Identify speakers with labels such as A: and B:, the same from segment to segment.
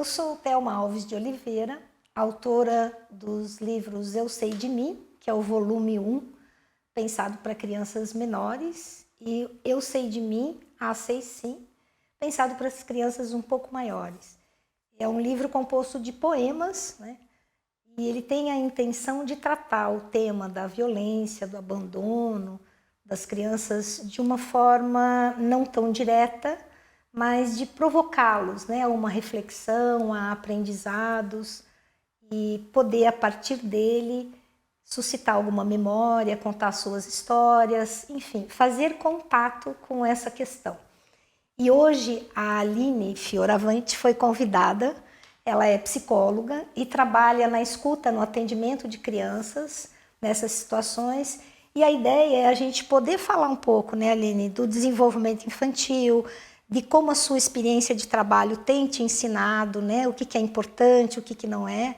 A: Eu sou Thelma Alves de Oliveira, autora dos livros Eu Sei de Mim, que é o volume 1, pensado para crianças menores, e Eu Sei de Mim, Sei Sim, pensado para as crianças um pouco maiores. É um livro composto de poemas, né? E ele tem a intenção de tratar o tema da violência, do abandono das crianças de uma forma não tão direta, mas de provocá-los, né, a uma reflexão, a aprendizados e poder, a partir dele, suscitar alguma memória, contar suas histórias, enfim, fazer contato com essa questão. E hoje a Aline Fioravante foi convidada, ela é psicóloga e trabalha na escuta, no atendimento de crianças nessas situações. E a ideia é a gente poder falar um pouco, né, Aline, do desenvolvimento infantil, de como a sua experiência de trabalho tem te ensinado, né, o que é importante, o que não é,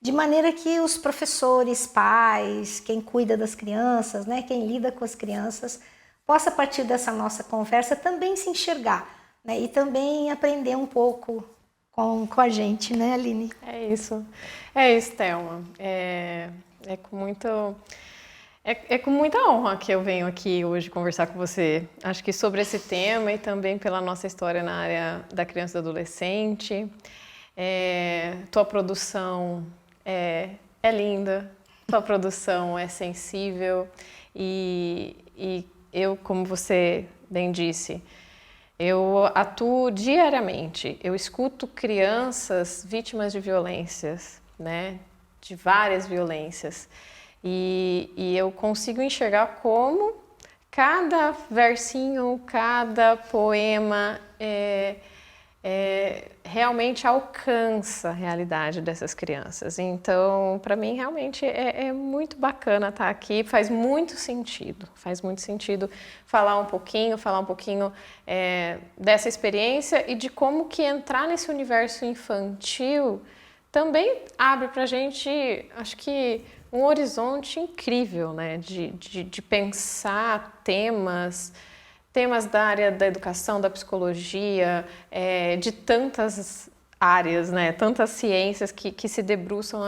A: de maneira que os professores, pais, quem cuida das crianças, né, quem lida com as crianças, possa, a partir dessa nossa conversa, também se enxergar, né, e também aprender um pouco com a gente, né, Aline?
B: É isso, Thelma. É com muita honra que eu venho aqui hoje conversar com você. Acho que sobre esse tema e também pela nossa história na área da criança e do adolescente. Tua produção é linda, tua produção é sensível e eu, como você bem disse, eu atuo diariamente, eu escuto crianças vítimas de violências, né? De várias violências. E eu consigo enxergar como cada versinho, cada poema realmente alcança a realidade dessas crianças. Então, para mim, realmente é muito bacana estar aqui, faz muito sentido falar um pouquinho dessa experiência e de como que entrar nesse universo infantil também abre para a gente, acho que, um horizonte incrível, né? De pensar temas da área da educação, da psicologia, de tantas áreas, né? Tantas ciências que se debruçam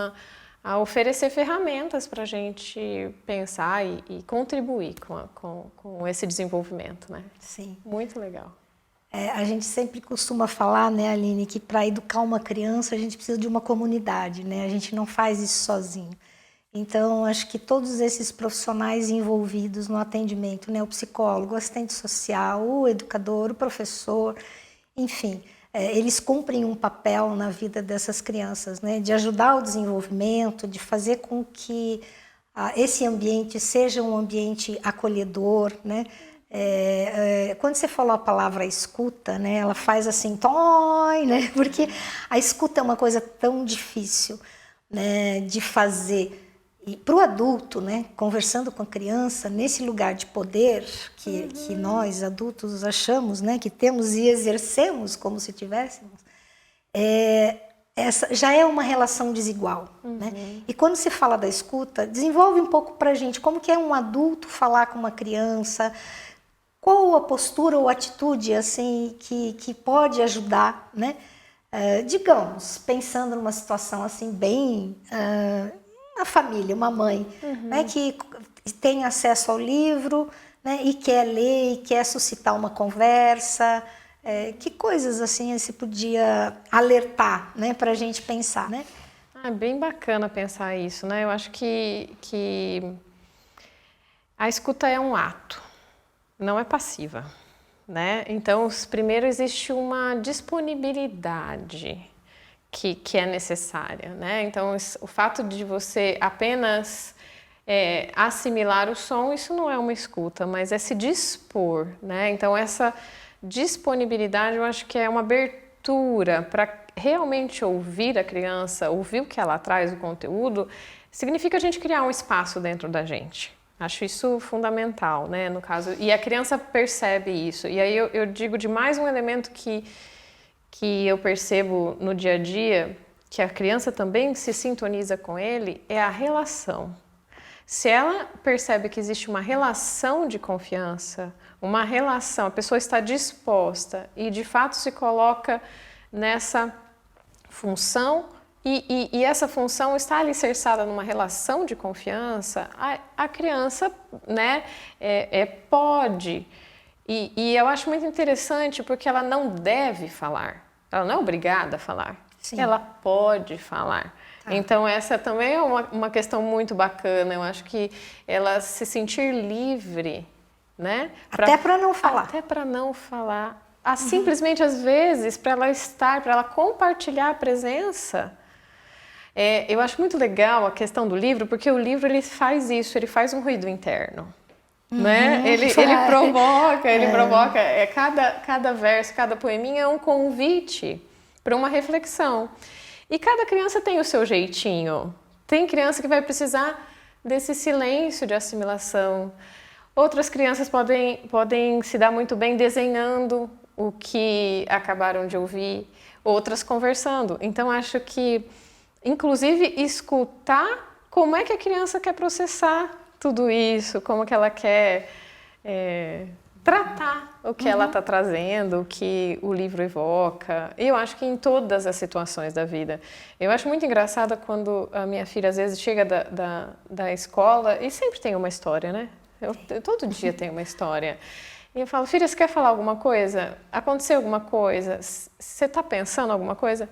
B: a oferecer ferramentas para a gente pensar e contribuir com esse desenvolvimento, né?
A: Sim.
B: Muito legal.
A: A gente sempre costuma falar, né, Aline, que para educar uma criança a gente precisa de uma comunidade, né? A gente não faz isso sozinho. Então, acho que todos esses profissionais envolvidos no atendimento, né, o psicólogo, o assistente social, o educador, o professor, enfim, eles cumprem um papel na vida dessas crianças, né, de ajudar o desenvolvimento, de fazer com que esse ambiente seja um ambiente acolhedor, né? Quando você falou a palavra escuta, né, ela faz assim, toi, né, porque a escuta é uma coisa tão difícil, né, de fazer. E para o adulto, né, conversando com a criança, nesse lugar de poder que nós adultos achamos, né, que temos e exercemos como se tivéssemos, essa já é uma relação desigual. Né? E quando se fala da escuta, desenvolve um pouco para a gente como que é um adulto falar com uma criança, qual a postura ou atitude assim que pode ajudar, né? Digamos, pensando numa situação assim bem... uma família, uma mãe, né, que tem acesso ao livro, né, e quer ler, e quer suscitar uma conversa, que coisas assim se podia alertar, né, para a gente pensar, né?
B: É bem bacana pensar isso, né? Eu acho que a escuta é um ato, não é passiva, né? Então, primeiro existe uma disponibilidade que é necessária, né? Então, o fato de você apenas assimilar o som, isso não é uma escuta, mas é se dispor, né? Então, essa disponibilidade, eu acho que é uma abertura para realmente ouvir a criança, ouvir o que ela traz, o conteúdo, significa a gente criar um espaço dentro da gente. Acho isso fundamental, né? No caso, e a criança percebe isso. E aí eu digo de mais um elemento que eu percebo no dia a dia, que a criança também se sintoniza com ele, é a relação. Se ela percebe que existe uma relação de confiança, uma relação, a pessoa está disposta e de fato se coloca nessa função, e essa função está alicerçada numa relação de confiança, a criança, né, pode. E eu acho muito interessante porque ela não deve falar, ela não é obrigada a falar,
A: Sim.
B: ela pode falar.
A: Tá.
B: Então essa também é uma questão muito bacana, eu acho que ela se sentir livre, né?
A: Até para não falar.
B: Até para não falar. Simplesmente às vezes para ela estar, para ela compartilhar a presença. Eu acho muito legal a questão do livro, porque o livro ele faz isso, ele faz um ruído interno. Né? Ele provoca, cada verso, cada poeminha é um convite para uma reflexão. E cada criança tem o seu jeitinho. Tem criança que vai precisar desse silêncio de assimilação. Outras crianças podem se dar muito bem desenhando o que acabaram de ouvir, outras conversando. Então, acho que, inclusive, escutar como é que a criança quer processar tudo isso, como que ela quer tratar o que ela está trazendo, o que o livro evoca. E eu acho que em todas as situações da vida. Eu acho muito engraçada quando a minha filha às vezes chega da escola e sempre tem uma história, né? Eu todo dia tem uma história. E eu falo, filha, você quer falar alguma coisa? Aconteceu alguma coisa? Você está pensando alguma coisa?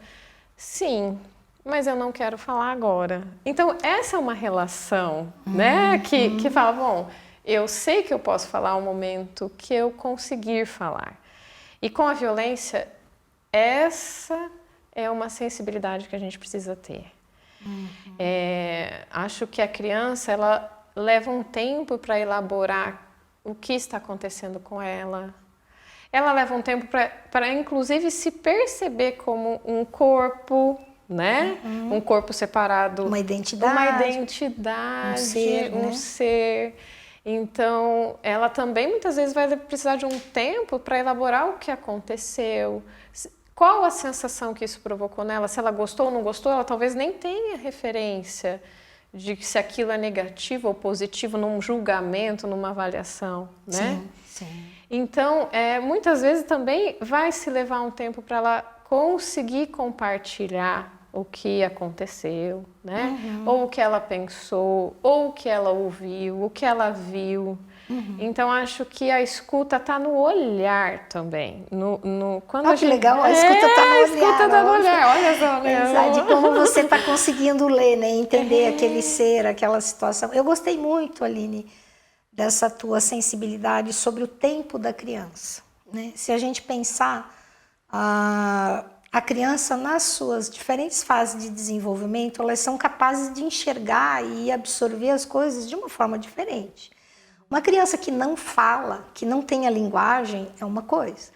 B: Sim. Mas eu não quero falar agora. Então, essa é uma relação, né? Que fala, bom, eu sei que eu posso falar ao momento que eu conseguir falar. E com a violência, essa é uma sensibilidade que a gente precisa ter. Acho que a criança, ela leva um tempo para elaborar o que está acontecendo com ela. Ela leva um tempo para inclusive, se perceber como um corpo, né? Um corpo separado.
A: Uma identidade.
B: Um ser. Então, ela também muitas vezes vai precisar de um tempo para elaborar o que aconteceu. Qual a sensação que isso provocou nela? Se ela gostou ou não gostou, ela talvez nem tenha referência de se aquilo é negativo ou positivo num julgamento, numa avaliação, né?
A: Sim.
B: Então, muitas vezes também vai se levar um tempo para ela conseguir compartilhar o que aconteceu, né? Ou o que ela pensou, ou o que ela ouviu, o que ela viu. Então, acho que a escuta está no olhar também. Quando
A: que legal, a escuta está no olhar.
B: A escuta está no olhar, olha só.
A: Né? De como você está conseguindo ler, né? Entender aquele ser, aquela situação. Eu gostei muito, Aline, dessa tua sensibilidade sobre o tempo da criança. Né? Se a gente pensar, a criança, nas suas diferentes fases de desenvolvimento, elas são capazes de enxergar e absorver as coisas de uma forma diferente. Uma criança que não fala, que não tem a linguagem, é uma coisa.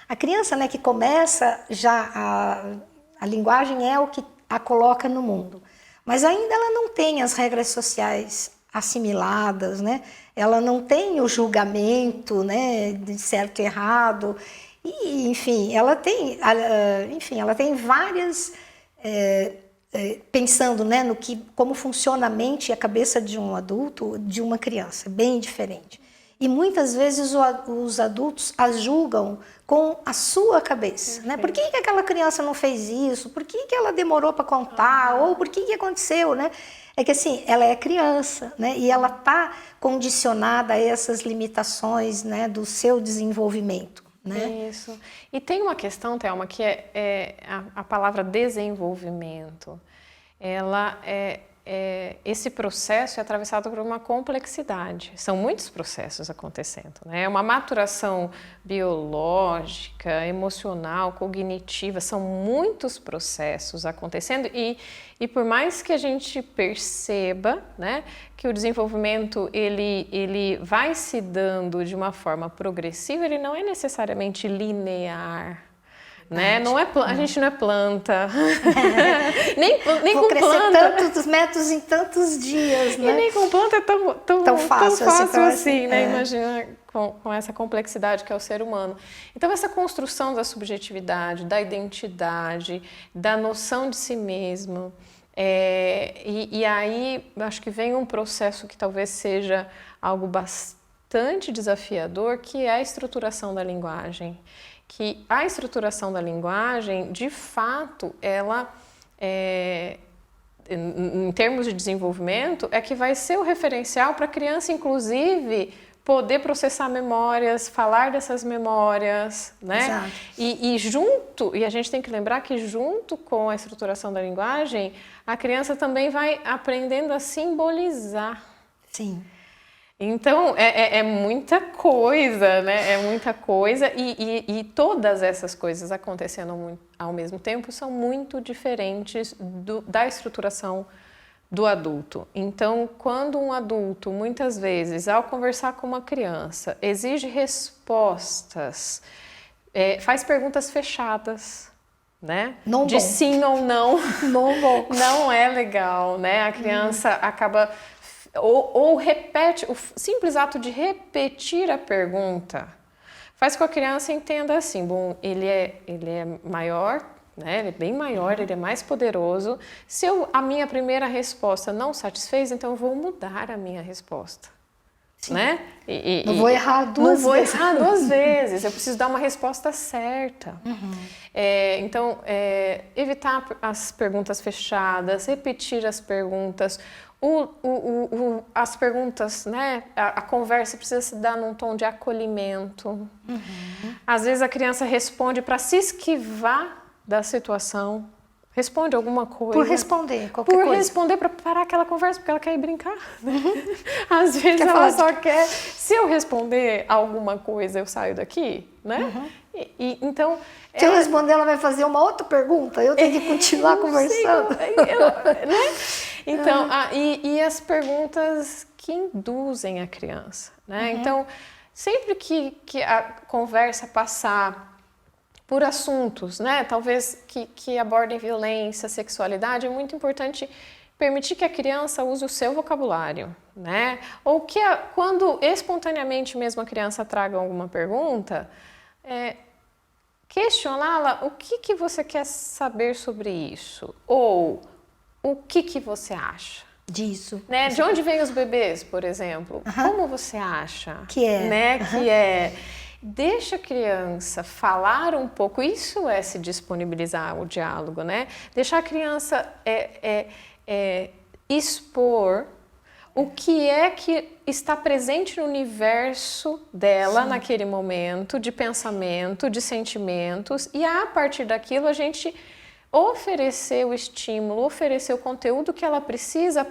A: A criança, né, que começa já, a linguagem é o que a coloca no mundo. Mas ainda ela não tem as regras sociais assimiladas, né? Ela não tem o julgamento, né, de certo e errado. E, enfim, ela tem várias... pensando, né, como funciona a mente e a cabeça de um adulto, de uma criança, bem diferente. E muitas vezes os adultos as julgam com a sua cabeça. Né? Por que aquela criança não fez isso? Por que ela demorou para contar? Ou por que aconteceu? Né? É que assim, ela é criança, né? E ela está condicionada a essas limitações, né, do seu desenvolvimento. Né?
B: Isso. E tem uma questão, Thelma, que é a palavra desenvolvimento. Esse processo é atravessado por uma complexidade. São muitos processos acontecendo. Né? É uma maturação biológica, emocional, cognitiva. São muitos processos acontecendo e por mais que a gente perceba, né, que o desenvolvimento ele vai se dando de uma forma progressiva, ele não é necessariamente linear. Né? Não é a gente não é planta. nem
A: Vou
B: com
A: crescer
B: planta.
A: tantos metros em tantos dias, né?
B: E nem com planta é tão fácil assim, né?
A: É.
B: Imagina com essa complexidade que é o ser humano. Então, essa construção da subjetividade, da identidade, da noção de si mesmo. E aí, acho que vem um processo que talvez seja algo bastante desafiador, que é a estruturação da linguagem. que a estruturação da linguagem, de fato, ela em termos de desenvolvimento, é que vai ser o referencial para a criança, inclusive, poder processar memórias, falar dessas memórias, né?
A: Exato.
B: E a gente tem que lembrar que junto com a estruturação da linguagem, a criança também vai aprendendo a simbolizar.
A: Sim.
B: Então, é muita coisa, né? É muita coisa e todas essas coisas acontecendo ao mesmo tempo são muito diferentes da estruturação do adulto. Então, quando um adulto, muitas vezes, ao conversar com uma criança, exige respostas, faz perguntas fechadas, né?
A: Não
B: de
A: bom.
B: sim ou não,
A: Não bom.
B: não é legal, né? A criança acaba... Ou repete, o simples ato de repetir a pergunta faz com que a criança entenda assim, bom, ele é maior, né? Ele é bem maior, ele é mais poderoso. Se a minha primeira resposta não satisfez, então eu vou mudar a minha resposta.
A: Sim.
B: Né?
A: Não vou errar duas vezes.
B: Não vou errar duas vezes, eu preciso dar uma resposta certa. Então, evitar as perguntas fechadas, repetir as perguntas. As perguntas, né? A conversa precisa se dar num tom de acolhimento. Às vezes a criança responde para se esquivar da situação. Responde alguma coisa.
A: Por responder qualquer coisa.
B: Por responder para parar aquela conversa, porque ela quer ir brincar. Às vezes ela só quer... Se eu responder alguma coisa, eu saio daqui, né? Então...
A: Se eu responder, ela vai fazer uma outra pergunta. Eu tenho que continuar conversando.
B: Né? Então, e as perguntas que induzem a criança, né? Então, sempre que a conversa passar por assuntos, né? Talvez que abordem violência, sexualidade, é muito importante permitir que a criança use o seu vocabulário, né? Ou que quando espontaneamente mesmo a criança traga alguma pergunta, questioná-la, o que você quer saber sobre isso? Ou o que você acha?
A: Disso.
B: Né? De onde vêm os bebês, por exemplo? Como você acha?
A: Que é.
B: Né? Que é. Deixa a criança falar um pouco, isso é se disponibilizar o diálogo, né? Deixar a criança expor o que é que está presente no universo dela naquele momento, de pensamento, de sentimentos, e a partir daquilo a gente oferecer o estímulo, oferecer o conteúdo que ela precisa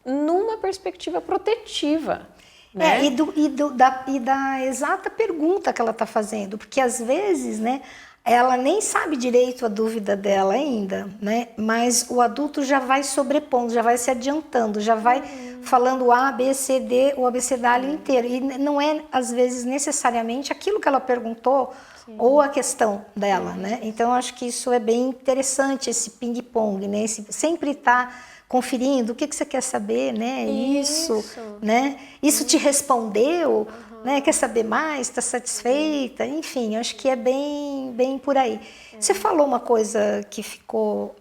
B: numa perspectiva protetiva. Né?
A: E da exata pergunta que ela está fazendo, porque às vezes, né, ela nem sabe direito a dúvida dela ainda, né, mas o adulto já vai sobrepondo, já vai se adiantando, já vai falando A, B, C, D, o abecedário inteiro, e não é às vezes necessariamente aquilo que ela perguntou ou a questão dela, né? Então acho que isso é bem interessante, esse ping-pong, né? Sempre tá conferindo o que você quer saber, né? Isso, né? Isso te respondeu, né? Quer saber mais? Está satisfeita? Enfim, acho que é bem por aí. Você falou uma coisa que ficou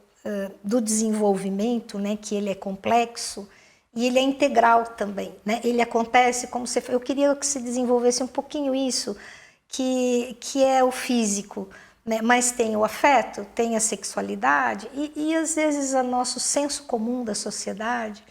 A: do desenvolvimento, né? Que ele é complexo e ele é integral também, né? Ele acontece como você... Eu queria que você desenvolvesse um pouquinho isso, que é o físico, né? Mas tem o afeto, tem a sexualidade e às vezes o nosso senso comum da sociedade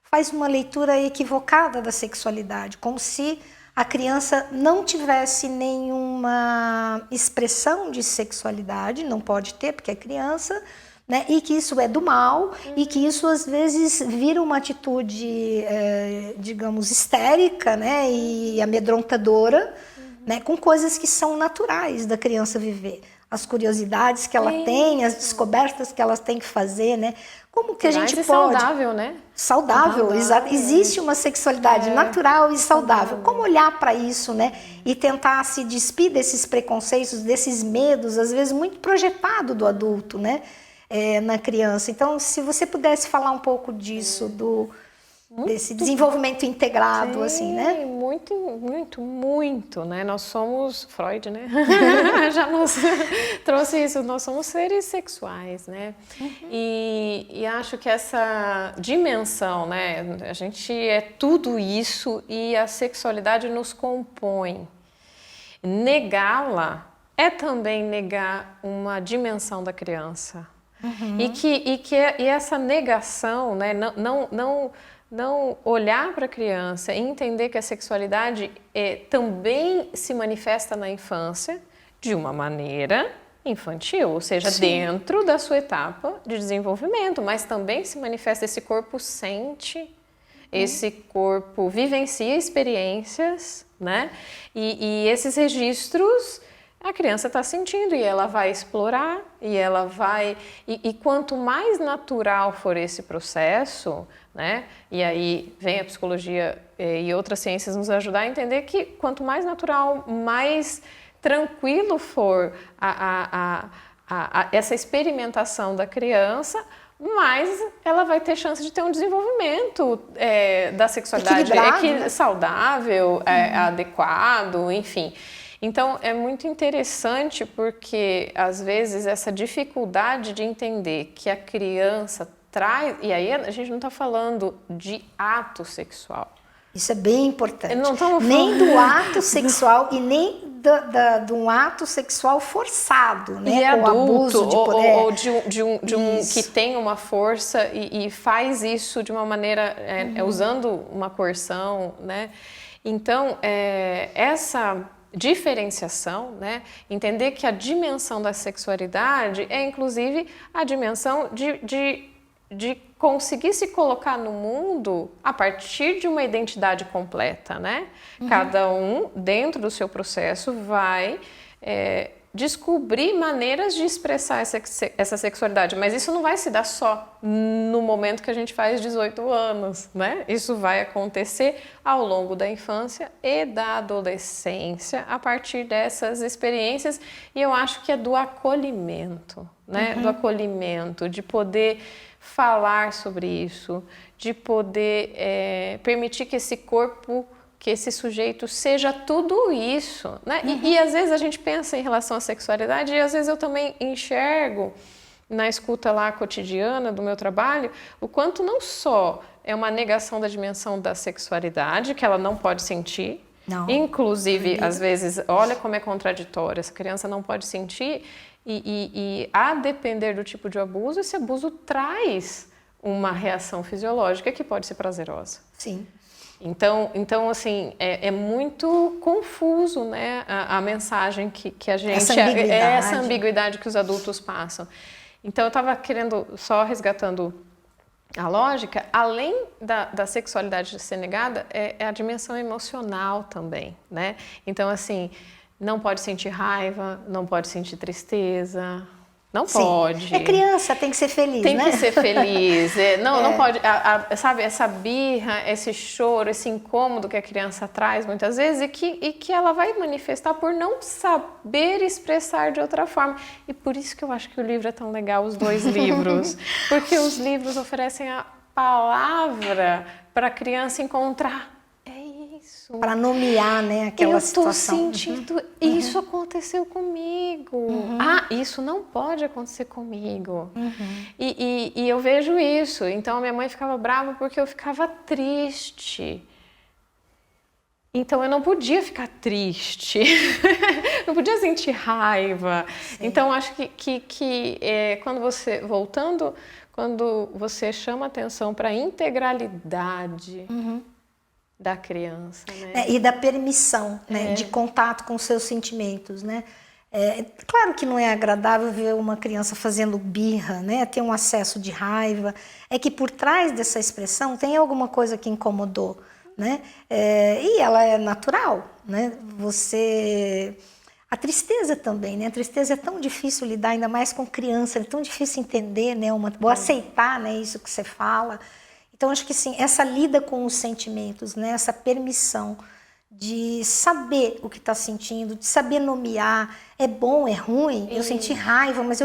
A: faz uma leitura equivocada da sexualidade, como se a criança não tivesse nenhuma expressão de sexualidade, não pode ter porque é criança, né? E que isso é do mal e que isso às vezes vira uma atitude, digamos, histérica, né? E amedrontadora, né? Com coisas que são naturais da criança viver. As curiosidades que ela tem, as descobertas que elas têm que fazer, né? Como que a gente pode...
B: saudável, né?
A: Saudável, exato. Existe uma sexualidade natural e saudável. Como olhar para isso, né? E tentar se despir desses preconceitos, desses medos, às vezes muito projetado do adulto, né? Na criança. Então, se você pudesse falar um pouco disso, desse desenvolvimento integrado, assim, né?
B: Muito, né? Nós somos... Freud, né? Já nos trouxe isso. Nós somos seres sexuais, né? E acho que essa dimensão, né? A gente é tudo isso e a sexualidade nos compõe. Negá-la é também negar uma dimensão da criança. E essa negação, né, não olhar para a criança e entender que a sexualidade também se manifesta na infância de uma maneira infantil, ou seja, Sim. dentro da sua etapa de desenvolvimento, mas também se manifesta, esse corpo sente, esse corpo vivencia experiências, né? E esses registros a criança está sentindo e ela vai explorar e ela vai... E quanto mais natural for esse processo, né? E aí vem a psicologia e outras ciências nos ajudar a entender que quanto mais natural, mais tranquilo for essa experimentação da criança, mais ela vai ter chance de ter um desenvolvimento da sexualidade
A: né?
B: saudável, adequado, enfim. Então, é muito interessante porque, às vezes, essa dificuldade de entender que a criança traz... E aí a gente não está falando de ato sexual.
A: Isso é bem importante.
B: Não
A: nem do ato sexual e nem de um ato sexual forçado, né?
B: E
A: com
B: adulto,
A: abuso de poder.
B: Ou de um que tem uma força e faz isso de uma maneira... usando uma coerção, né? Então, essa... diferenciação, né? Entender que a dimensão da sexualidade é inclusive a dimensão de conseguir se colocar no mundo a partir de uma identidade completa, né? Cada um, dentro do seu processo, vai descobrir maneiras de expressar essa sexualidade, mas isso não vai se dar só no momento que a gente faz 18 anos, né? Isso vai acontecer ao longo da infância e da adolescência, a partir dessas experiências, e eu acho que é do acolhimento, né? Do acolhimento, de poder falar sobre isso, de poder permitir que esse corpo, que esse sujeito seja tudo isso, né? E às vezes a gente pensa em relação à sexualidade e às vezes eu também enxergo na escuta lá cotidiana do meu trabalho o quanto não só é uma negação da dimensão da sexualidade, que ela não pode sentir,
A: Não.
B: Inclusive, às vezes, olha como é contraditório, essa criança não pode sentir e a depender do tipo de abuso, esse abuso traz uma reação fisiológica que pode ser prazerosa.
A: Sim.
B: Então assim, é muito confuso, né, a mensagem que a gente... Essa ambiguidade que os adultos passam. Então, eu estava querendo, só resgatando a lógica, além da sexualidade ser negada, é a dimensão emocional também, né? Então, assim, não pode sentir raiva, não pode sentir tristeza... Não
A: Sim.
B: pode.
A: É criança, tem que ser feliz,
B: tem
A: né?
B: Tem que ser feliz. Não pode, sabe, essa birra, esse choro, esse incômodo que a criança traz muitas vezes e que ela vai manifestar por não saber expressar de outra forma. E por isso que eu acho que o livro é tão legal, os dois livros. Porque os livros oferecem a palavra para a criança encontrar.
A: Para nomear, né, aquela situação.
B: Eu estou sentindo, isso aconteceu comigo. Isso não pode acontecer comigo. E eu vejo isso. Então, a minha mãe ficava brava porque eu ficava triste. Então, eu não podia ficar triste. Não podia sentir raiva. Sim. Então, acho que quando você, voltando, quando você chama atenção para a integralidade... da criança, né?
A: E da permissão, né? De contato com os seus sentimentos, né? Claro que não é agradável ver uma criança fazendo birra, né? Ter um acesso de raiva. É que por trás dessa expressão tem alguma coisa que incomodou, né? E ela é natural, né? A tristeza também, né? A tristeza é tão difícil lidar, ainda mais com criança, é tão difícil entender, né? Ou aceitar, né? Isso que você fala. Então, acho que sim, essa lida com os sentimentos, né? Essa permissão de saber o que está sentindo, de saber nomear, é bom, é ruim, eu senti raiva, mas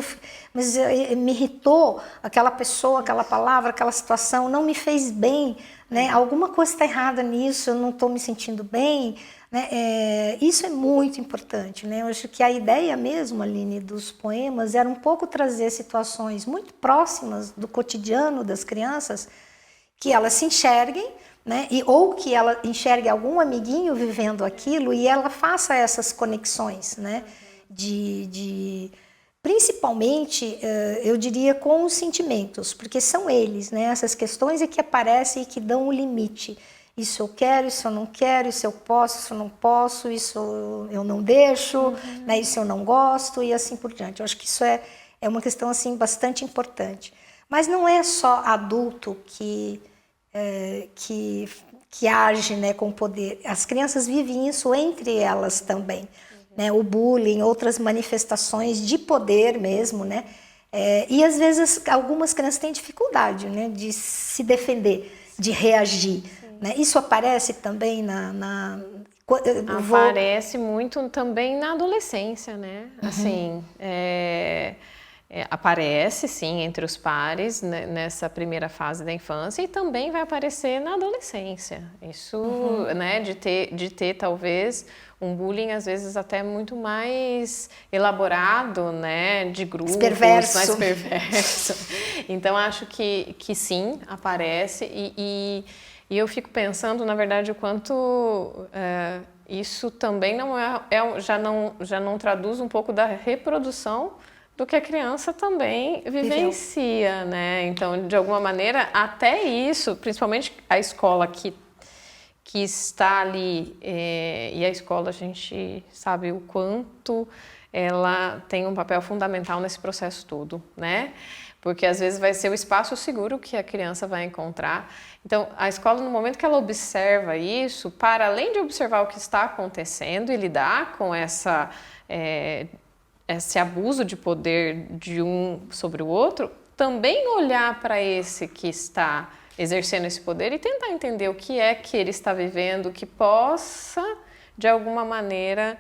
A: me irritou aquela pessoa, aquela palavra, aquela situação, não me fez bem, né? Alguma coisa está errada nisso, eu não estou me sentindo bem, né? Isso é muito importante, né? Eu acho que a ideia mesmo, Aline, dos poemas era um pouco trazer situações muito próximas do cotidiano das crianças, que elas se enxerguem, né? Ou que ela enxergue algum amiguinho vivendo aquilo e ela faça essas conexões, né? principalmente, eu diria, com os sentimentos, porque são eles, né? Essas questões é que aparecem e que dão um limite. Isso eu quero, isso eu não quero, isso eu posso, isso eu não posso, isso eu não deixo, né? Isso eu não gosto e assim por diante. Eu acho que isso é uma questão assim, bastante importante. Mas não é só adulto que age, né, com poder. As crianças vivem isso entre elas também. Né, o bullying, outras manifestações de poder mesmo, né? E às vezes algumas crianças têm dificuldade, né, de se defender, de reagir. Né? Isso aparece também
B: Aparece muito também na adolescência, né? Assim, aparece sim entre os pares, né, nessa primeira fase da infância, e também vai aparecer na adolescência. Isso, né, de ter talvez um bullying às vezes até muito mais elaborado, né, de grupos, mais perverso. Então acho que sim, aparece e eu fico pensando, na verdade, o quanto isso também não já não traduz um pouco da reprodução do que a criança também vivencia, né? Então, de alguma maneira, até isso, principalmente a escola que está ali, e a escola a gente sabe o quanto ela tem um papel fundamental nesse processo todo, né? Porque às vezes vai ser o espaço seguro que a criança vai encontrar. Então, a escola, no momento que ela observa isso, para além de observar o que está acontecendo e lidar com esse abuso de poder de um sobre o outro, também olhar para esse que está exercendo esse poder e tentar entender o que é que ele está vivendo, que possa, de alguma maneira,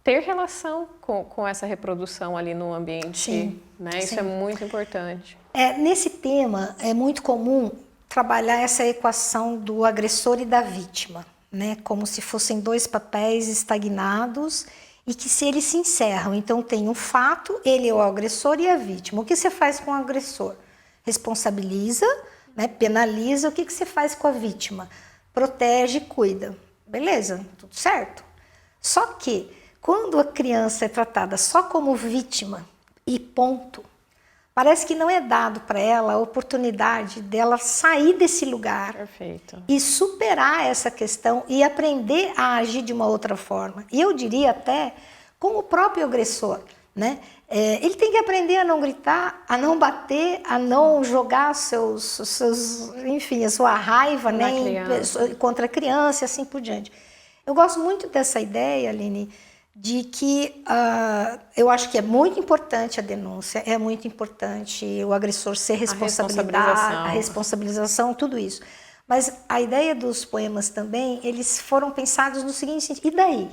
B: ter relação com essa reprodução ali no ambiente.
A: Sim,
B: né? Isso é muito importante.
A: Nesse tema, é muito comum trabalhar essa equação do agressor e da vítima, né? Como se fossem dois papéis estagnados e que se eles se encerram. Então tem um fato, ele é o agressor e a vítima. O que você faz com o agressor? Responsabiliza, né? Penaliza. O que você faz com a vítima? Protege e cuida. Beleza, tudo certo. Só que quando a criança é tratada só como vítima e ponto, parece que não é dado para ela a oportunidade dela sair desse lugar.
B: Perfeito.
A: E superar essa questão e aprender a agir de uma outra forma. E eu diria até com o próprio agressor, né? Ele tem que aprender a não gritar, a não bater, a não jogar enfim, a sua raiva, né, contra a criança e assim por diante. Eu gosto muito dessa ideia, Aline, de que eu acho que é muito importante a denúncia, é muito importante o agressor ser responsabilizado, a responsabilização, tudo isso. Mas a ideia dos poemas também, eles foram pensados no seguinte sentido, e daí?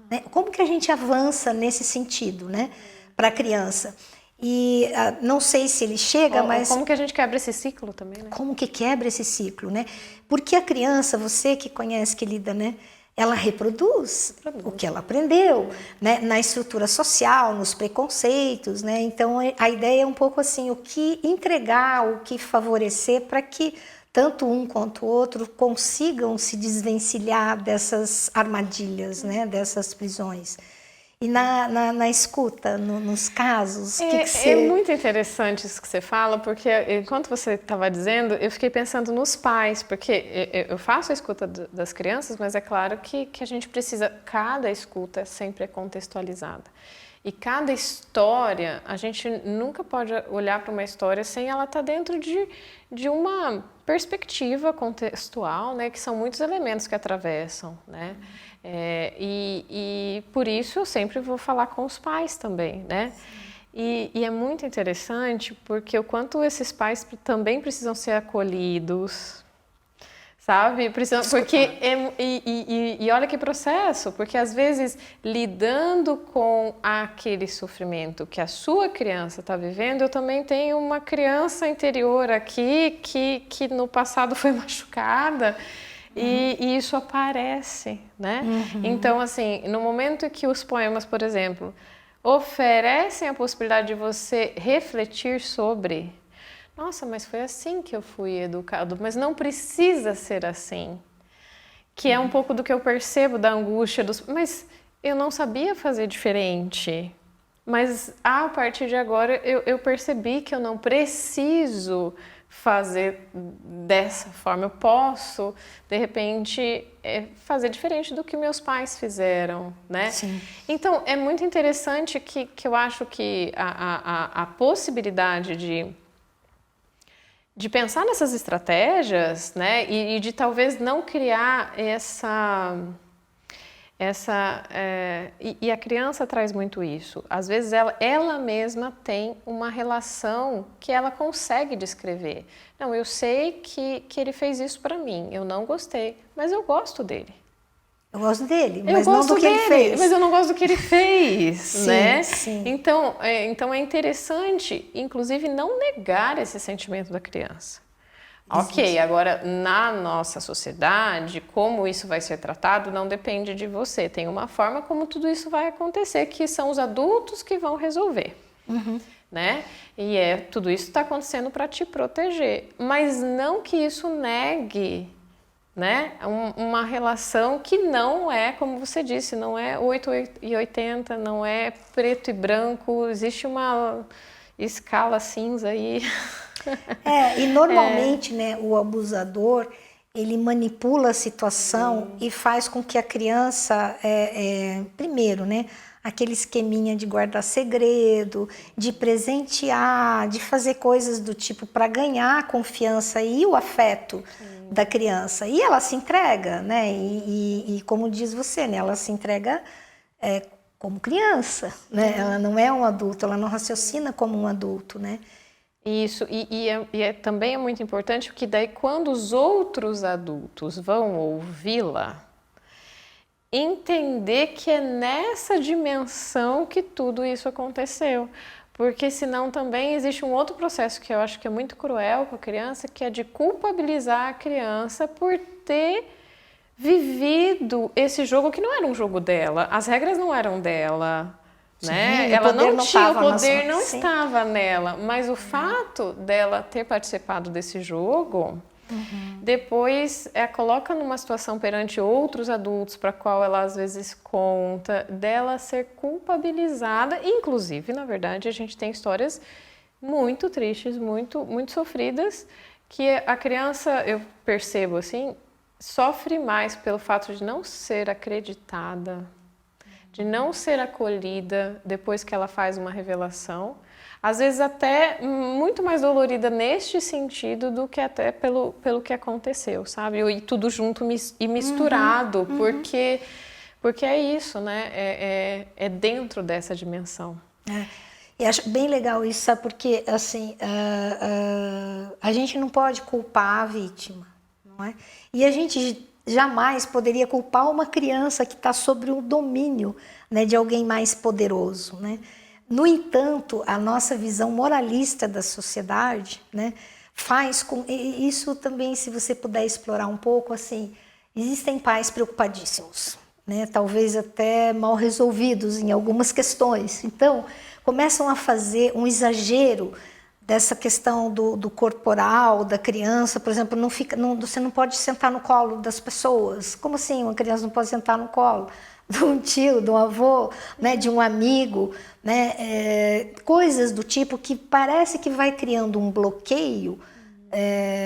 A: Né? Como que a gente avança nesse sentido, né, para a criança? E não sei se ele chega, mas...
B: Como que a gente quebra esse ciclo também, né?
A: Como que quebra esse ciclo, né? Porque a criança, você que conhece, que lida, né, ela reproduz o que ela aprendeu, né, na estrutura social, nos preconceitos, né? Então a ideia é um pouco assim, o que entregar, o que favorecer para que tanto um quanto o outro consigam se desvencilhar dessas armadilhas, né, dessas prisões. E na escuta, nos casos, que você...
B: É muito interessante isso que você fala, porque enquanto você estava dizendo, eu fiquei pensando nos pais, porque eu faço a escuta das crianças, mas é claro que a gente precisa, cada escuta sempre é contextualizada. E cada história, a gente nunca pode olhar para uma história sem ela estar dentro de uma perspectiva contextual, né, que são muitos elementos que atravessam, né? E por isso eu sempre vou falar com os pais também, né? E é muito interessante porque o quanto esses pais também precisam ser acolhidos, sabe? Porque e olha que processo, porque às vezes lidando com aquele sofrimento que a sua criança está vivendo, eu também tenho uma criança interior aqui que no passado foi machucada. E isso aparece, né? Então, assim, no momento que os poemas, por exemplo, oferecem a possibilidade de você refletir sobre, nossa, mas foi assim que eu fui educado, mas não precisa ser assim. Que é um pouco do que eu percebo da angústia mas eu não sabia fazer diferente. Mas a partir de agora eu percebi que eu não preciso fazer dessa forma. Eu posso, de repente, fazer diferente do que meus pais fizeram, né?
A: Sim.
B: Então, é muito interessante que eu acho que a possibilidade de pensar nessas estratégias, né? E de talvez não criar e a criança traz muito isso. Às vezes ela mesma tem uma relação que ela consegue descrever. Não, eu sei que ele fez isso para mim, eu não gostei, mas eu gosto dele.
A: Eu gosto dele, mas não do que ele fez.
B: Mas eu não gosto do que ele fez,
A: Sim,
B: né?
A: sim.
B: Então é interessante, inclusive, não negar esse sentimento da criança. Ok, agora na nossa sociedade, como isso vai ser tratado não depende de você. Tem uma forma como tudo isso vai acontecer, que são os adultos que vão resolver, né? E tudo isso está acontecendo para te proteger, mas não que isso negue, né? Uma relação que não é, como você disse, não é 8 e 80, não é preto e branco, existe uma escala cinza aí.
A: E normalmente, né, o abusador, ele manipula a situação e faz com que a criança, primeiro, né, aquele esqueminha de guardar segredo, de presentear, de fazer coisas do tipo para ganhar a confiança e o afeto da criança. E ela se entrega, né, e como diz você, né, ela se entrega como criança, né, ela não é um adulto, ela não raciocina como um adulto, né.
B: Isso, também é muito importante porque daí quando os outros adultos vão ouvi-la, entender que é nessa dimensão que tudo isso aconteceu. Porque senão também existe um outro processo que eu acho que é muito cruel com a criança, que é de culpabilizar a criança por ter vivido esse jogo que não era um jogo dela, as regras não eram dela. Né? Ela não tinha, o poder não estava nela, mas o fato dela ter participado desse jogo, depois coloca numa situação perante outros adultos para qual ela às vezes conta, dela ser culpabilizada, inclusive, na verdade, a gente tem histórias muito tristes, muito sofridas, que a criança, eu percebo assim, sofre mais pelo fato de não ser acreditada, de não ser acolhida depois que ela faz uma revelação, às vezes até muito mais dolorida neste sentido do que até pelo que aconteceu, sabe? E tudo junto e misturado, porque é isso, né? É dentro dessa dimensão.
A: E acho bem legal isso, sabe? Porque assim, a gente não pode culpar a vítima, não é? E a gente jamais poderia culpar uma criança que está sob o domínio, né, de alguém mais poderoso, né? No entanto, a nossa visão moralista da sociedade, né, faz com isso também, se você puder explorar um pouco, assim, existem pais preocupadíssimos, né, talvez até mal resolvidos em algumas questões. Então, começam a fazer um exagero dessa questão do corporal, da criança, por exemplo, você não pode sentar no colo das pessoas. Como assim uma criança não pode sentar no colo de um tio, de um avô, né, de um amigo, né, coisas do tipo que parece que vai criando um bloqueio,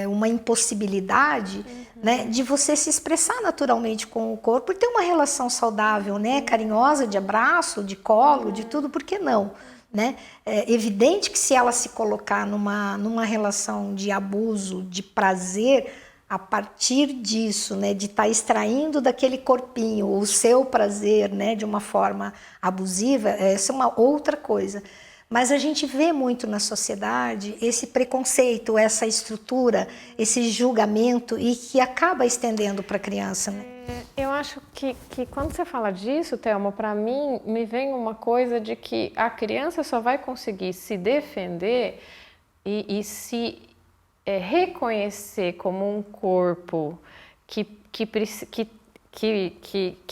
A: uma impossibilidade, né, de você se expressar naturalmente com o corpo e ter uma relação saudável, né, carinhosa, de abraço, de colo, de tudo, por que não? Né? É evidente que se ela se colocar numa relação de abuso, de prazer, a partir disso, né, de estar extraindo daquele corpinho o seu prazer, né, de uma forma abusiva, essa é uma outra coisa. Mas a gente vê muito na sociedade esse preconceito, essa estrutura, esse julgamento e que acaba estendendo para a criança, né?
B: Eu acho que quando você fala disso, Thelma, para mim me vem uma coisa de que a criança só vai conseguir se defender e se reconhecer como um corpo que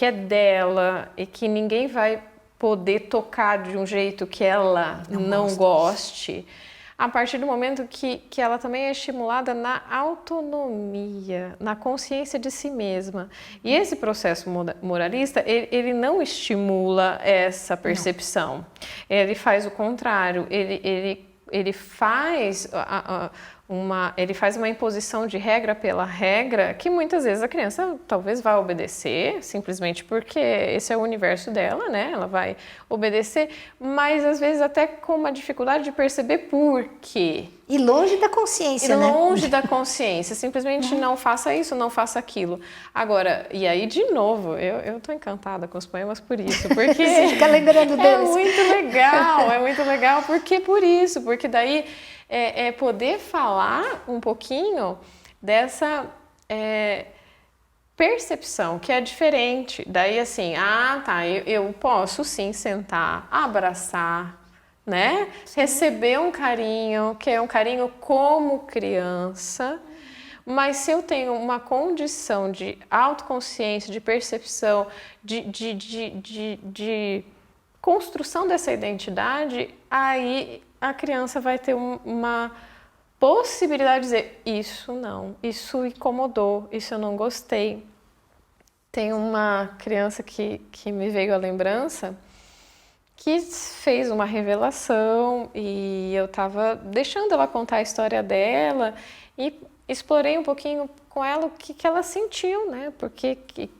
B: é dela e que ninguém vai poder tocar de um jeito que ela não goste, a partir do momento que ela também é estimulada na autonomia, na consciência de si mesma. E esse processo moralista, ele não estimula essa percepção. Não. Ele faz o contrário, ele faz ele faz uma imposição de regra pela regra que muitas vezes a criança talvez vá obedecer, simplesmente porque esse é o universo dela, né? Ela vai obedecer, mas às vezes até com uma dificuldade de perceber por quê.
A: E longe da consciência, né?
B: Longe da consciência, simplesmente não faça isso, não faça aquilo. Agora, e aí de novo, eu tô encantada com os poemas por isso, porque
A: você fica lembrando deles.
B: É muito legal, porque por isso, porque daí é poder falar um pouquinho dessa percepção que é diferente. Daí assim, eu posso sim sentar, abraçar, né? Sim. Receber um carinho, que é um carinho como criança, mas se eu tenho uma condição de autoconsciência, de percepção, de construção dessa identidade, aí a criança vai ter uma possibilidade de dizer isso não, isso incomodou, isso eu não gostei. Tem uma criança que me veio à lembrança que fez uma revelação e eu estava deixando ela contar a história dela e explorei um pouquinho com ela o que ela sentiu, né? Porque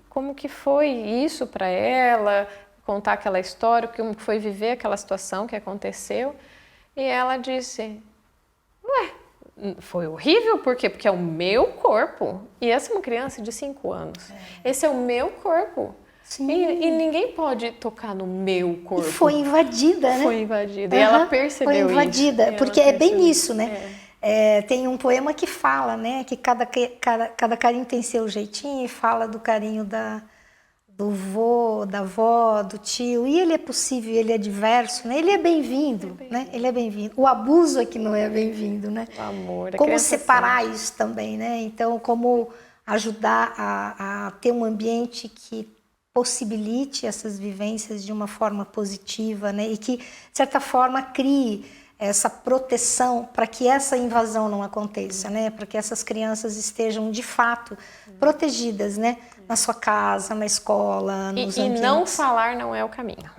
B: como que foi isso para ela, contar aquela história, como foi viver aquela situação que aconteceu. E ela disse, foi horrível, por quê? Porque é o meu corpo. E essa é uma criança de 5 anos. Esse é o meu corpo. E ninguém pode tocar no meu corpo.
A: E foi invadida, né?
B: Foi invadida. E ela percebeu isso.
A: Foi invadida, porque é bem isso, né? Tem um poema que fala, né? Que cada carinho tem seu jeitinho e fala do carinho do vô, da avó, do tio, e ele é possível, ele é diverso, né? Ele é bem-vindo, né? Ele é bem-vindo. O abuso é que não é bem-vindo, né?
B: O amor,
A: como separar isso também, né? Então, como ajudar a ter um ambiente que possibilite essas vivências de uma forma positiva, né? E que, de certa forma, crie essa proteção para que essa invasão não aconteça, né? Para que essas crianças estejam, de fato, protegidas, né? Na sua casa, na escola, nos ambientes.
B: E não falar não é o caminho.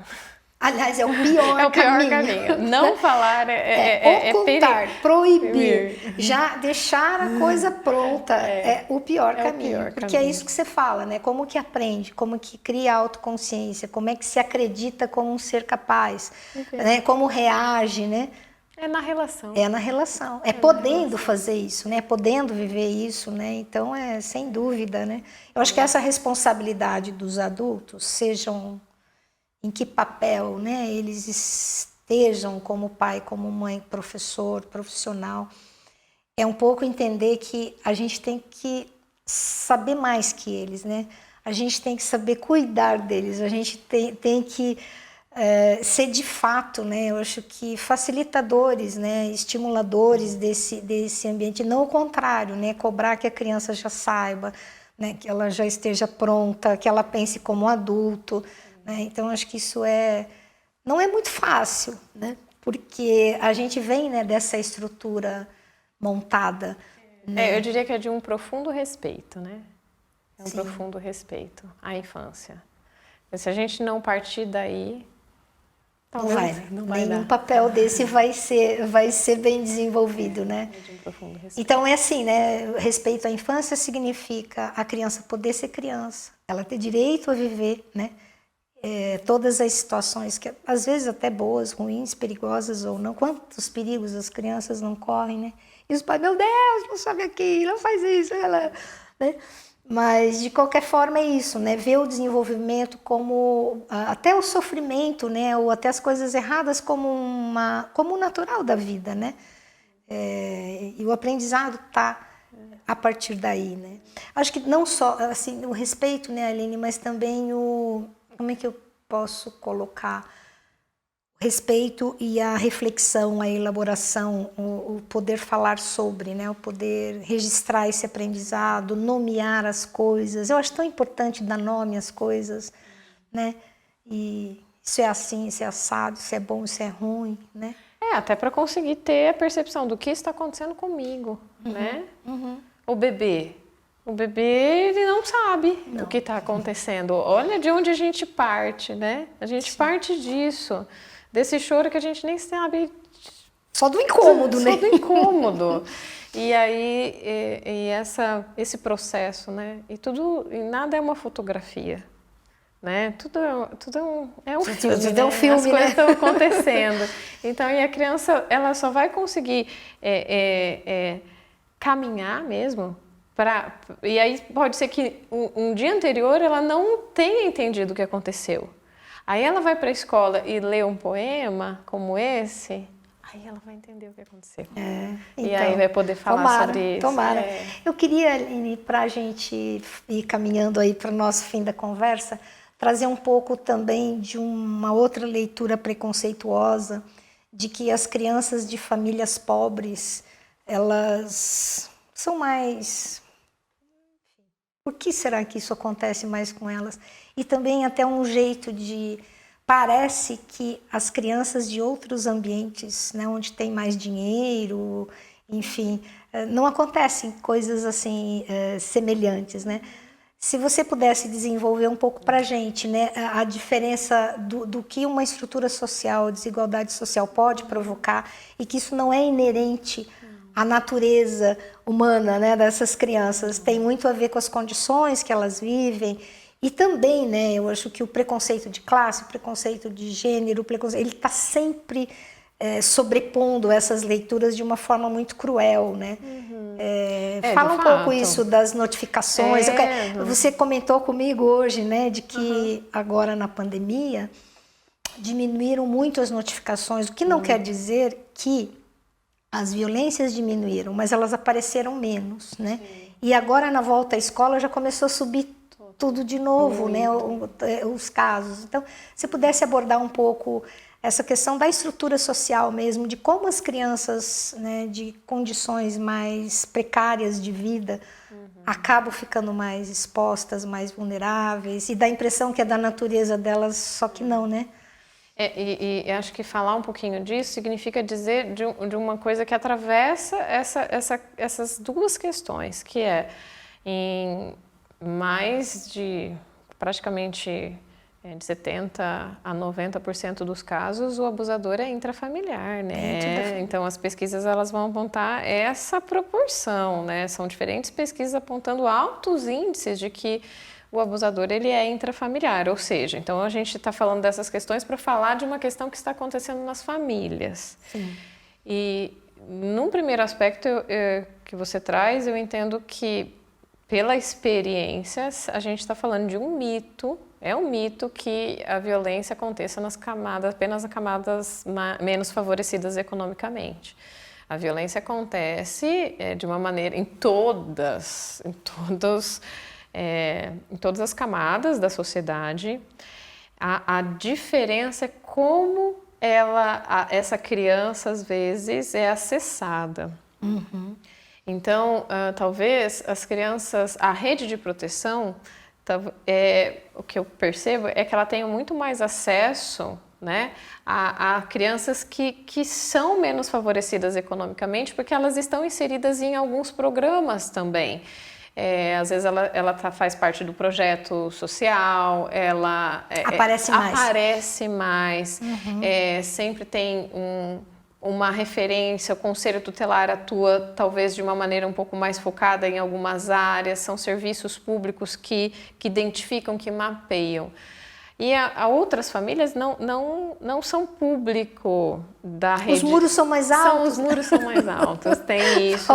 A: Aliás, é o pior caminho.
B: Não falar
A: ocultar, proibir, já deixar a coisa pronta é o pior caminho. Porque é isso que você fala, né? Como que aprende, como que cria autoconsciência, como é que se acredita como um ser capaz, né? Como reage, né?
B: É na relação.
A: É na relação. É podendo fazer isso, né? Podendo viver isso, né? Então, sem dúvida, né? Eu acho que essa responsabilidade dos adultos, sejam em que papel, né? Eles estejam como pai, como mãe, professor, profissional, é um pouco entender que a gente tem que saber mais que eles, né? A gente tem que saber cuidar deles, a gente tem que ser de fato, né? Eu acho que facilitadores, né? Estimuladores desse ambiente, não o contrário, né? Cobrar que a criança já saiba, né? Que ela já esteja pronta, que ela pense como adulto, né? Então acho que isso não é muito fácil, né? Porque a gente vem, né, dessa estrutura montada, né?
B: Eu diria que é de um profundo respeito, né? É um profundo respeito à infância. Mas se a gente não partir daí,
A: não vai nenhum papel desse vai ser bem desenvolvido, né? Então é assim, né? Respeito à infância significa a criança poder ser criança, ela ter direito a viver, né? Todas as situações que às vezes até boas, ruins, perigosas ou não, quantos perigos as crianças não correm, né? E os pais, meu Deus, não sabe aquilo, não faz isso, ela, né? Mas, de qualquer forma, é isso, né? Ver o desenvolvimento como, até o sofrimento, né? Ou até as coisas erradas como o natural da vida, né? E o aprendizado está a partir daí, né? Acho que não só, assim, o respeito, né, Aline, mas também como é que eu posso colocar? O respeito e a reflexão, a elaboração, o poder falar sobre, né? O poder registrar esse aprendizado, nomear as coisas. Eu acho tão importante dar nome às coisas, né? E isso é assim, isso é assado, isso é bom, isso é ruim, né?
B: até para conseguir ter a percepção do que está acontecendo comigo, né? O bebê, ele não sabe o que está acontecendo. Olha de onde a gente parte, né? A gente parte disso, desse choro que a gente nem sabe.
A: Só do incômodo, né?
B: Só do incômodo. E aí, esse processo, né? E nada é uma fotografia, né? Tudo é um filme,
A: tudo é um filme,
B: As coisas
A: né?
B: estão acontecendo. Então, e a criança, ela só vai conseguir caminhar mesmo. E aí pode ser que um dia anterior ela não tenha entendido o que aconteceu. Aí ela vai para a escola e lê um poema como esse... Aí ela vai entender o que aconteceu. E aí vai poder falar sobre isso.
A: Tomara. Eu queria, Aline, para a gente ir caminhando aí para o nosso fim da conversa, trazer um pouco também de uma outra leitura preconceituosa, de que as crianças de famílias pobres, elas são mais... Por que será que isso acontece mais com elas? E também até um jeito de... Parece que as crianças de outros ambientes, né, onde tem mais dinheiro, enfim, não acontecem coisas assim semelhantes, né? Se você pudesse desenvolver um pouco para a gente, né, a diferença do que uma estrutura social, desigualdade social pode provocar e que isso não é inerente à natureza humana, né, dessas crianças, tem muito a ver com as condições que elas vivem. E também, né, eu acho que o preconceito de classe, o preconceito de gênero, ele está sempre sobrepondo essas leituras de uma forma muito cruel, né? Fala um pouco isso das notificações. Você comentou comigo hoje, né, de que agora na pandemia diminuíram muito as notificações, o que não quer dizer que as violências diminuíram, mas elas apareceram menos, né? E agora na volta à escola já começou a subir tudo de novo, né, os casos. Então, se pudesse abordar um pouco essa questão da estrutura social mesmo, de como as crianças, né, de condições mais precárias de vida acabam ficando mais expostas, mais vulneráveis, e dá a impressão que é da natureza delas, só que não, né?
B: E acho que falar um pouquinho disso significa dizer de uma coisa que atravessa essas duas questões, que é mais de praticamente de 70% a 90% dos casos, o abusador é intrafamiliar, né? Então, as pesquisas elas vão apontar essa proporção, né? São diferentes pesquisas apontando altos índices de que o abusador ele é intrafamiliar, ou seja, então a gente está falando dessas questões para falar de uma questão que está acontecendo nas famílias.
A: Sim.
B: E, num primeiro aspecto que você traz, eu entendo que pela experiência, a gente está falando de um mito, é um mito que a violência aconteça apenas nas camadas menos favorecidas economicamente. A violência acontece de uma maneira em todas as camadas da sociedade. A diferença é como essa criança, às vezes, é acessada. Então, talvez as crianças, a rede de proteção, o que eu percebo é que ela tem muito mais acesso, né, a crianças que são menos favorecidas economicamente, porque elas estão inseridas em alguns programas também. Às vezes ela faz parte do projeto social, ela aparece mais, sempre tem uma referência, o conselho tutelar atua talvez de uma maneira um pouco mais focada em algumas áreas, são serviços públicos que identificam, que mapeiam. E outras famílias não são público da rede.
A: Os muros são mais altos?
B: Os muros são mais altos, tem isso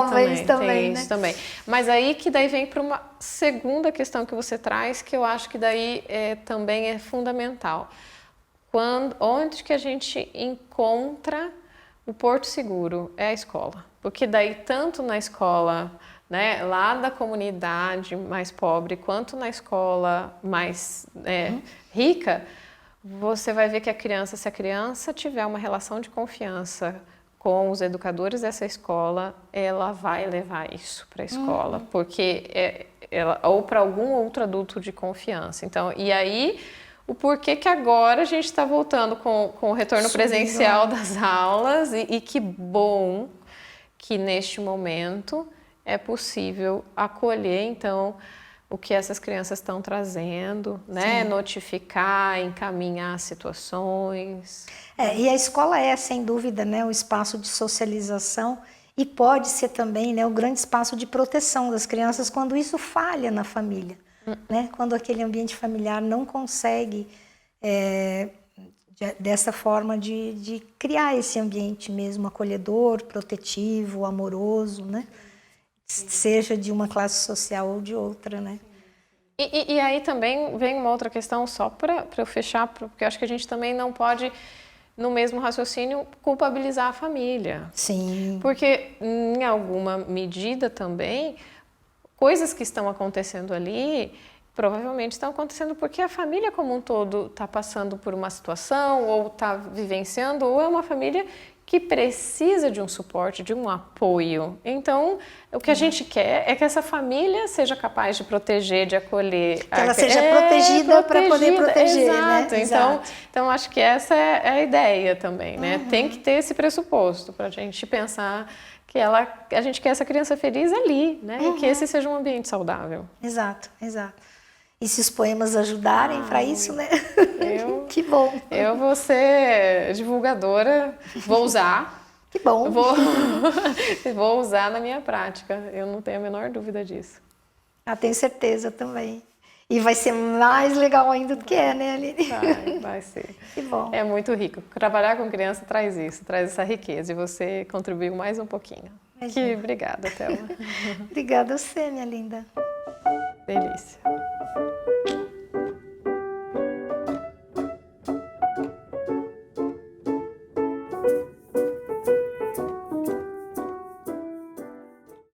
B: também. Mas aí que daí vem para uma segunda questão que você traz, que eu acho que daí também é fundamental. Onde que a gente encontra o porto seguro? É a escola. Porque daí tanto na escola, né, lá da comunidade mais pobre, quanto na escola mais rica, você vai ver que se a criança tiver uma relação de confiança com os educadores dessa escola, ela vai levar isso para a escola, porque ou para algum outro adulto de confiança. Então, e aí o porquê que agora a gente está voltando com o retorno presencial das aulas e que bom que neste momento é possível acolher, então, o que essas crianças estão trazendo, né? Notificar, encaminhar situações.
A: E a escola é, sem dúvida, né, o espaço de socialização e pode ser também, né, o grande espaço de proteção das crianças quando isso falha na família, né? Quando aquele ambiente familiar não consegue, dessa forma de criar esse ambiente mesmo acolhedor, protetivo, amoroso, né? Seja de uma classe social ou de outra, né?
B: E aí também vem uma outra questão, só para eu fechar, porque eu acho que a gente também não pode, no mesmo raciocínio, culpabilizar a família.
A: Sim.
B: Porque, em alguma medida também, coisas que estão acontecendo ali, provavelmente estão acontecendo porque a família como um todo está passando por uma situação, ou está vivenciando, ou é uma família que precisa de um suporte, de um apoio. Então, o que a gente quer é que essa família seja capaz de proteger, de acolher.
A: Que ela seja protegida para poder proteger,
B: exato.
A: né?
B: Então, acho que essa é a ideia também, né? Tem que ter esse pressuposto para a gente pensar que a gente quer essa criança feliz ali, né? E que esse seja um ambiente saudável.
A: Exato. E se os poemas ajudarem para isso, né? Que bom.
B: Eu vou ser divulgadora, vou usar.
A: Que bom.
B: Vou usar na minha prática, eu não tenho a menor dúvida disso.
A: Tenho certeza também. E vai ser mais legal ainda do que né, Aline?
B: Vai ser.
A: Que bom.
B: É muito rico. Trabalhar com criança traz isso, traz essa riqueza. E você contribuiu mais um pouquinho. Obrigada, Thelma.
A: Obrigada a você, minha linda.
B: Delícia.